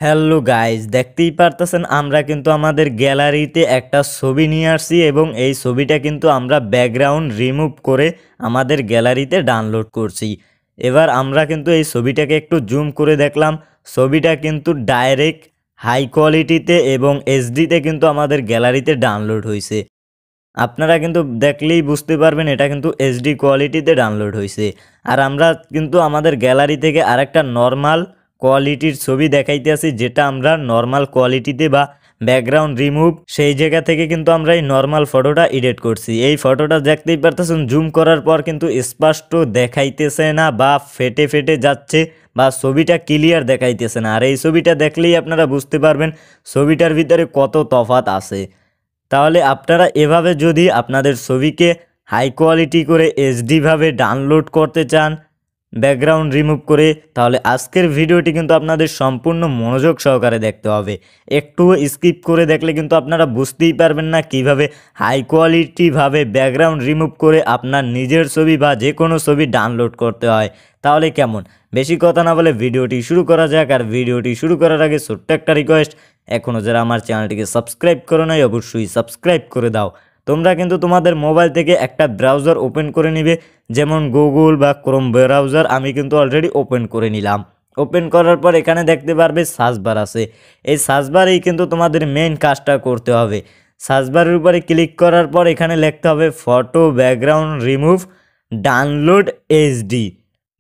Hello guys, দেখতেই পারতেছেন আমরা কিন্তু আমাদের গ্যালারিতে একটা ছবি নিয়ে আসছি এবং এই ছবিটা কিন্তু আমরা ব্যাকগ্রাউন্ড রিমুভ করে আমাদের গ্যালারিতে ডাউনলোড করছি। এবার আমরা কিন্তু এই ছবিটাকে একটু জুম করে দেখলাম। ছবিটা কিন্তু ডাইরেক্ট হাই কোয়ালিটিতে এবং এইচডিতে কিন্তু আমাদের গ্যালারিতে ডাউনলোড হয়েছে। আপনারা কিন্তু দেখলেই বুঝতে পারবেন এটা কিন্তু এইচডি কোয়ালিটিতে ডাউনলোড হয়েছে। আর আমরা কিন্তু আমাদের গ্যালারি থেকে আরেকটা নর্মাল কোয়ালিটির ছবি দেখাইতে আছি, যেটা আমরা নর্মাল কোয়ালিটিতে বা ব্যাকগ্রাউন্ড রিমুভ সেই জায়গা থেকে কিন্তু আমরা এই নর্মাল ফটোটা এডিট করছি। এই ফটোটা দেখতেই পারতেছেন, জুম করার পর কিন্তু স্পষ্ট দেখাইতেছে না বা ফেটে ফেটে যাচ্ছে বা ছবিটা ক্লিয়ার দেখাইতেছে না। আর এই ছবিটা দেখলেই আপনারা বুঝতে পারবেন ছবিটার ভিতরে কত তফাৎ আছে। তাহলে আপনারা এভাবে যদি আপনাদের ছবিকে হাই কোয়ালিটি করে এইচডিভাবে ডাউনলোড করতে চান ব্যাকগ্রাউন্ড রিমুভ করে, তাহলে আজকের ভিডিওটি কিন্তু আপনাদের সম্পূর্ণ মনোযোগ সহকারে দেখতে হবে। একটুও স্কিপ করে দেখলে কিন্তু আপনারা বুঝতেই পারবেন না কিভাবে হাই কোয়ালিটিভাবে ব্যাকগ্রাউন্ড রিমুভ করে আপনার নিজের ছবি বা যে কোনো ছবি ডাউনলোড করতে হয়। তাহলে কেমন, বেশি কথা না বলে ভিডিওটি শুরু করা যাক। আর ভিডিওটি শুরু করার আগে ছোট্ট একটা রিকোয়েস্ট, এখনও যারা আমার চ্যানেলটিকে সাবস্ক্রাইব করো নাই অবশ্যই সাবস্ক্রাইব করে দাও। তোমরা কিন্তু তোমাদের মোবাইল থেকে একটা ব্রাউজার ওপেন করে নিবে, যেমন গুগল বা ক্রোম ব্রাউজার। আমি কিন্তু অলরেডি ওপেন করে নিলাম। ওপেন করার পর এখানে দেখতে পারবে সার্চ বার আছে। এই সার্চ বারেই কিন্তু তোমাদের মেইন কাজটা করতে হবে। সার্চ বারের উপরে ক্লিক করার পর এখানে লিখতে হবে photo background remove download HD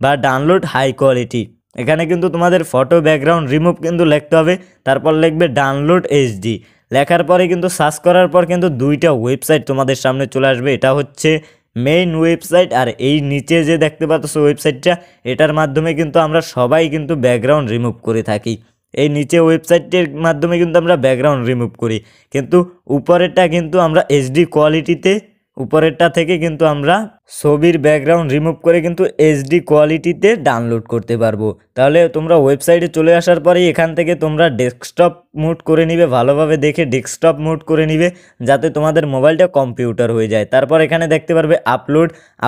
বা ডাউনলোড হাই কোয়ালিটি। এখানে কিন্তু তোমাদের ফটো ব্যাকগ্রাউন্ড রিমুভ কিন্তু লিখতে হবে, তারপর লিখবে ডাউনলোড এইচডি। লেখার পরে কিন্তু সার্চ করার পর কিন্তু দুইটা ওয়েবসাইট তোমাদের সামনে চলে আসবে। এটা হচ্ছে মেইন ওয়েবসাইট, আর এই নিচে যে দেখতে পাচ্ছ ওয়েবসাইটটা, এটার মাধ্যমে কিন্তু আমরা সবাই কিন্তু ব্যাকগ্রাউন্ড রিমুভ করে থাকি। এই নিচে ওয়েবসাইটের মাধ্যমে কিন্তু আমরা ব্যাকগ্রাউন্ড রিমুভ করি, কিন্তু উপরেরটা কিন্তু আমরা এইচডি কোয়ালিটিতে, উপরেরটা থেকে কিন্তু আমরা ছবির ব্যাকগ্রাউন্ড রিমুভ করে কিন্তু এইচডি কোয়ালিটিতে ডাউনলোড করতে পারবো। তাহলে তোমরা ওয়েবসাইটে চলে আসার পরেই এখান থেকে তোমরা ডেস্কটপ মুড করে নিবে, ভালোভাবে দেখে ডেস্কটপ মুড করে নিবে যাতে তোমাদের মোবাইলটা কম্পিউটার হয়ে যায়। তারপর এখানে দেখতে পারবে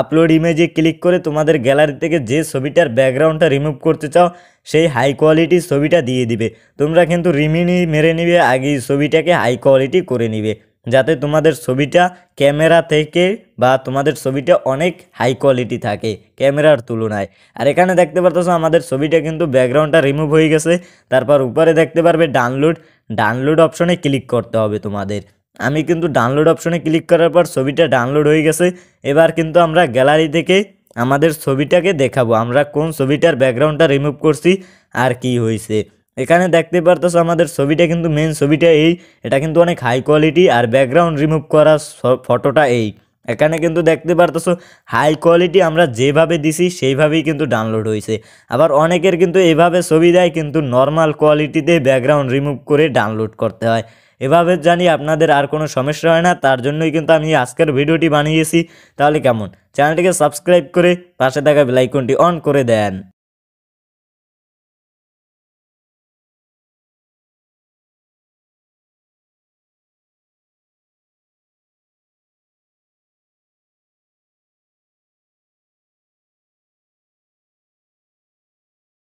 আপলোড ইমেজে ক্লিক করে তোমাদের গ্যালারি থেকে যে ছবিটার ব্যাকগ্রাউন্ডটা রিমুভ করতে চাও সেই হাই কোয়ালিটির ছবিটা দিয়ে দিবে। তোমরা কিন্তু রিমিনি মেরে নিবে, আগে ছবিটাকে হাই কোয়ালিটি করে নিবে যাতে তোমাদের ছবিটা ক্যামেরা থেকে বা তোমাদের ছবিটা অনেক হাই কোয়ালিটি থাকে ক্যামেরার তুলনায়। আর এখানে দেখতে পারতেছো আমাদের ছবিটা কিন্তু ব্যাকগ্রাউন্ডটা রিমুভ হয়ে গেছে। তারপর উপরে দেখতে পারবে ডাউনলোড অপশনে ক্লিক করতে হবে তোমাদের। আমি কিন্তু ডাউনলোড অপশনে ক্লিক করার পর ছবিটা ডাউনলোড হয়ে গেছে। এবার কিন্তু আমরা গ্যালারি থেকে আমাদের ছবিটাকে দেখাবো, আমরা কোন ছবিটার ব্যাকগ্রাউন্ডটা রিমুভ করছি আর কি হয়েছে। এখানে দেখতে পারতেছো আমাদের ছবিটা কিন্তু মেন ছবিটা এটা কিন্তু অনেক হাই কোয়ালিটি, আর ব্যাকগ্রাউন্ড রিমুভ করা ফটোটা এখানে কিন্তু দেখতে পারতেছো হাই কোয়ালিটি আমরা যেভাবে দিছি সেইভাবেই কিন্তু ডাউনলোড হয়েছে। আবার অনেকের কিন্তু এভাবে ছবি দেয়, কিন্তু নর্মাল কোয়ালিটিতে ব্যাকগ্রাউন্ড রিমুভ করে ডাউনলোড করতে হয়। এভাবে জানি আপনাদের আর কোনো সমস্যা হয় না, তার জন্যই কিন্তু আমি আজকের ভিডিওটি বানিয়েছি। তাহলে কেমন, চ্যানেলটিকে সাবস্ক্রাইব করে পাশে থাকা বেল আইকনটি অন করে দেন।